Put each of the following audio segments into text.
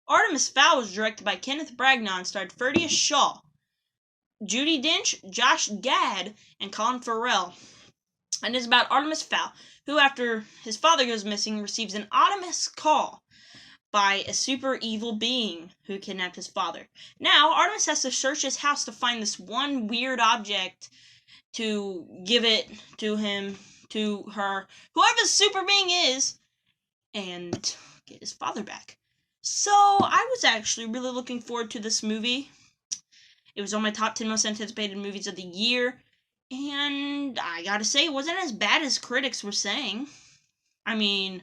Artemis Fowl was directed by Kenneth Branagh and starred Ferdius Shaw, JUDI Dench, Josh Gad, and Colin Farrell. And it's about Artemis Fowl, who, after his father goes missing, receives an anonymous call by a super evil being who kidnapped his father. Now, Artemis has to search his house to find this one weird object to give it to him, to her, whoever the super being is, and get his father back. So, I was actually really looking forward to this movie. It was on my top 10 most anticipated movies of the year, and I gotta say, it wasn't as bad as critics were saying. I mean,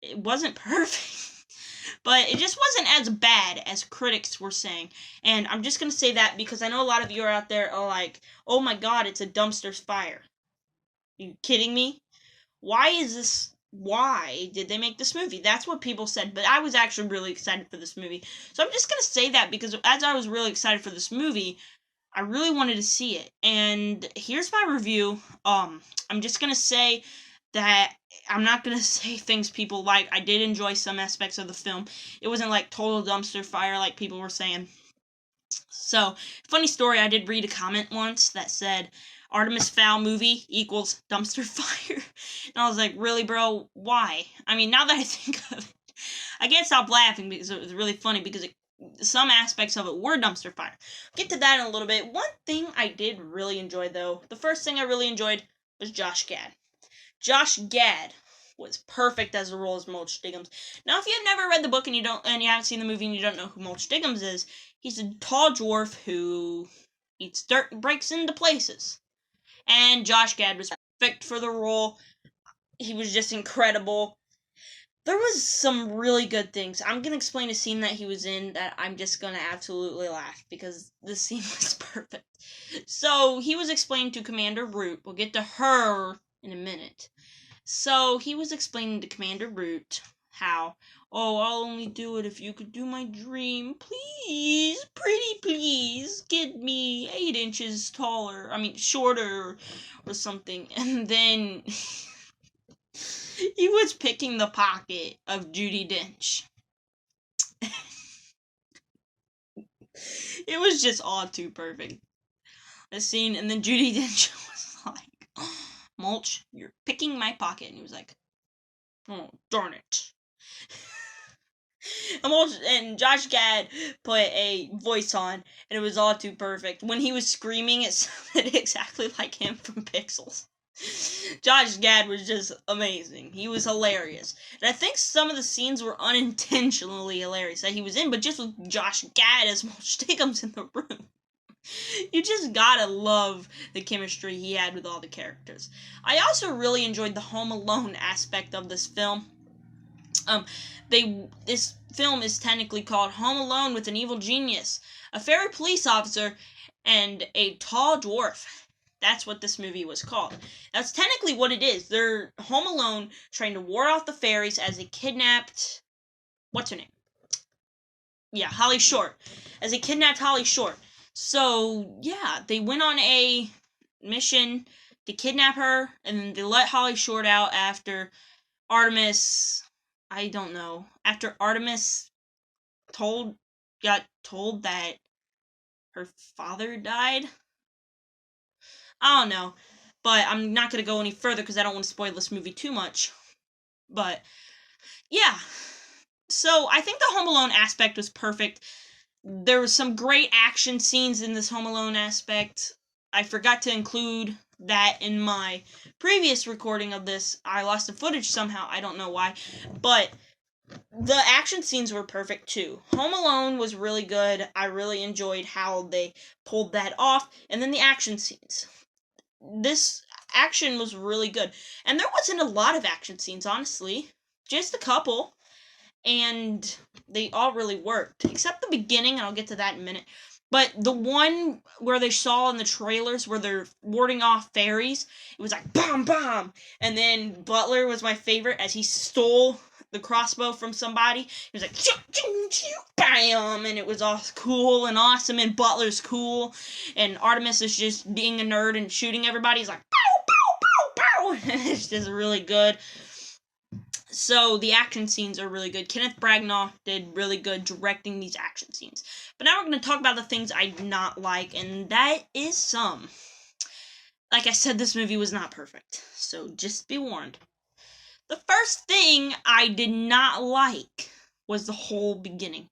it wasn't perfect, but it just wasn't as bad as critics were saying. And I'm just going to say that because I know a lot of you are out there are like, oh my god, it's a dumpster fire. Are you kidding me? Why did they make this movie? That's what people said, but I was actually really excited for this movie. So I'm just going to say that because as I was really excited for this movie, I really wanted to see it. And here's my review. I'm just going to say that I'm not going to say things people like. I did enjoy some aspects of the film. It wasn't like total dumpster fire like people were saying. So, funny story, I did read a comment once that said, Artemis Fowl movie equals dumpster fire. And I was like, really, bro? Why? I mean, now that I think of it, I can't stop laughing because it was really funny because some aspects of it were dumpster fire. I'll get to that in a little bit. One thing I did really enjoy, though, the first thing I really enjoyed was Josh Gad. Josh Gad was perfect as the role as Mulch Diggums. Now, if you've never read the book and you haven't seen the movie and you don't know who Mulch Diggums is, he's a tall dwarf who eats dirt and breaks into places. And Josh Gad was perfect for the role. He was just incredible. There was some really good things. I'm going to explain a scene that he was in that I'm just going to absolutely laugh because the scene was perfect. So, he was explained to Commander Root. We'll get to her in a minute. So, he was explaining to Commander Root how, I'll only do it if you could do my dream. Please, pretty please, get me 8 inches shorter or something. And then he was picking the pocket of JUDI Dench. It was just all too perfect. The scene, and then JUDI Dench was like, Mulch, you're picking my pocket. And he was like, oh, darn it. And Josh Gad put a voice on, and it was all too perfect. When he was screaming, it sounded exactly like him from Pixels. Josh Gad was just amazing. He was hilarious. And I think some of the scenes were unintentionally hilarious that he was in, but just with Josh Gad as Mulch Diggums in the room. You just gotta love the chemistry he had with all the characters. I also really enjoyed the Home Alone aspect of this film. This film is technically called Home Alone with an Evil Genius, a fairy police officer, and a tall dwarf. That's what this movie was called. That's technically what it is. They're home alone, trying to ward off the fairies as they kidnapped... What's her name? Yeah, Holly Short. As they kidnapped Holly Short. So, yeah, they went on a mission to kidnap her, and they let Holly Short out after Artemis... I don't know. After Artemis got told that her father died? I don't know. But I'm not going to go any further because I don't want to spoil this movie too much. But, yeah. So, I think the Home Alone aspect was perfect. There was some great action scenes in this Home Alone aspect. I forgot to include that in my previous recording of this. I lost the footage somehow. I don't know why. But the action scenes were perfect too. Home Alone was really good. I really enjoyed how they pulled that off. And then the action scenes. This action was really good. And there wasn't a lot of action scenes, honestly. Just a couple. And they all really worked. Except the beginning, and I'll get to that in a minute. But the one where they saw in the trailers where they're warding off fairies, it was like, BOM, BOM! And then Butler was my favorite as he stole the crossbow from somebody. He was like, choo, choo, choo, bam! And it was all cool and awesome, and Butler's cool. And Artemis is just being a nerd and shooting everybody. He's like, pow, pow, pow, pow! And it's just really good. So the action scenes are really good. Kenneth Branagh did really good directing these action scenes. But now we're going to talk about the things I did not like, and that is some. Like I said, this movie was not perfect, so just be warned. The first thing I did not like was the whole beginning.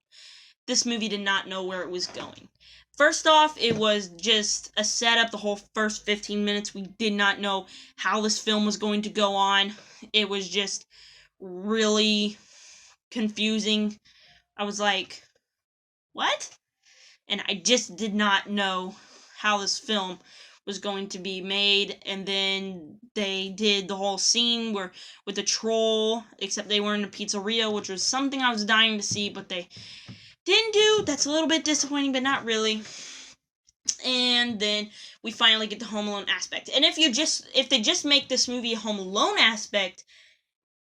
This movie did not know where it was going. First off, it was just a setup. The whole first 15 minutes, we did not know how this film was going to go on. It was just really confusing. I was like, what? And I just did not know how this film was going to be made. And then they did the whole scene where with the troll, except they were in a pizzeria, which was something I was dying to see, but they didn't do. That's a little bit disappointing, but not really. And then we finally get the Home Alone aspect. And if they just make this movie a Home Alone aspect,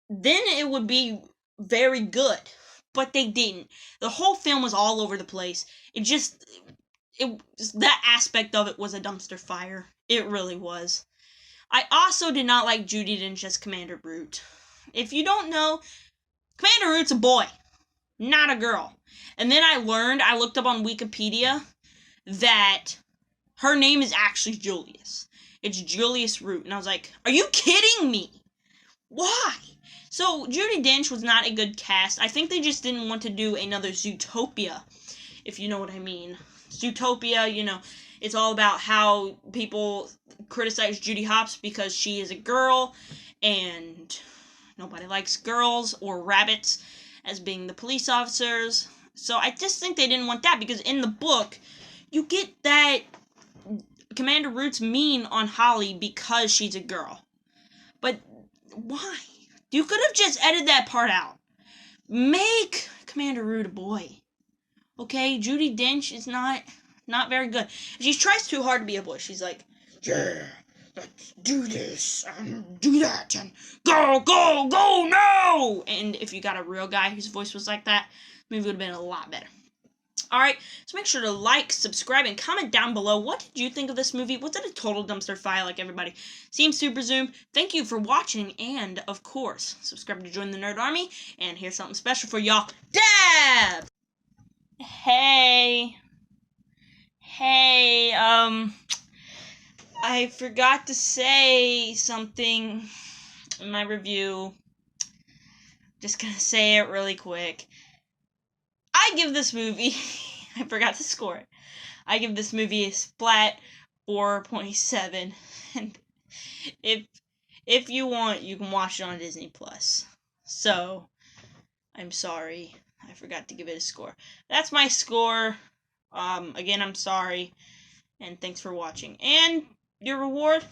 then it would be very good. But they didn't. The whole film was all over the place. That aspect of it was a dumpster fire. It really was. I also did not like JUDI Dench as Commander Root. If you don't know, Commander Root's a boy, not a girl. And then I looked up on Wikipedia that her name is actually Julius. It's Julius Root. And I was like, are you kidding me? Why? So, JUDI Dench was not a good cast. I think they just didn't want to do another Zootopia, if you know what I mean. Zootopia, it's all about how people criticize Judy Hopps because she is a girl, and nobody likes girls or rabbits as being the police officers. So I just think they didn't want that, because in the book, you get that Commander Root's mean on Holly because she's a girl. But why? You could have just edited that part out. Make Commander Root a boy. Okay, JUDI Dench is not very good. She tries too hard to be a boy. She's like, yeah, let's do this and do that and go, go, go, no! And if you got a real guy whose voice was like that, the movie would have been a lot better. Alright, so make sure to like, subscribe, and comment down below. What did you think of this movie? Was it a total dumpster fire like everybody seems to presume? Thank you for watching, and of course, subscribe to join the Nerd Army, and here's something special for y'all. Dab! Hey, I forgot to say something in my review. Just gonna say it really quick. I give this movie, I forgot to score it. I give this movie a splat 4.7. And if you want, you can watch it on Disney Plus. So, I'm sorry. I forgot to give it a score. That's my score. Again, I'm sorry. And thanks for watching. And your reward?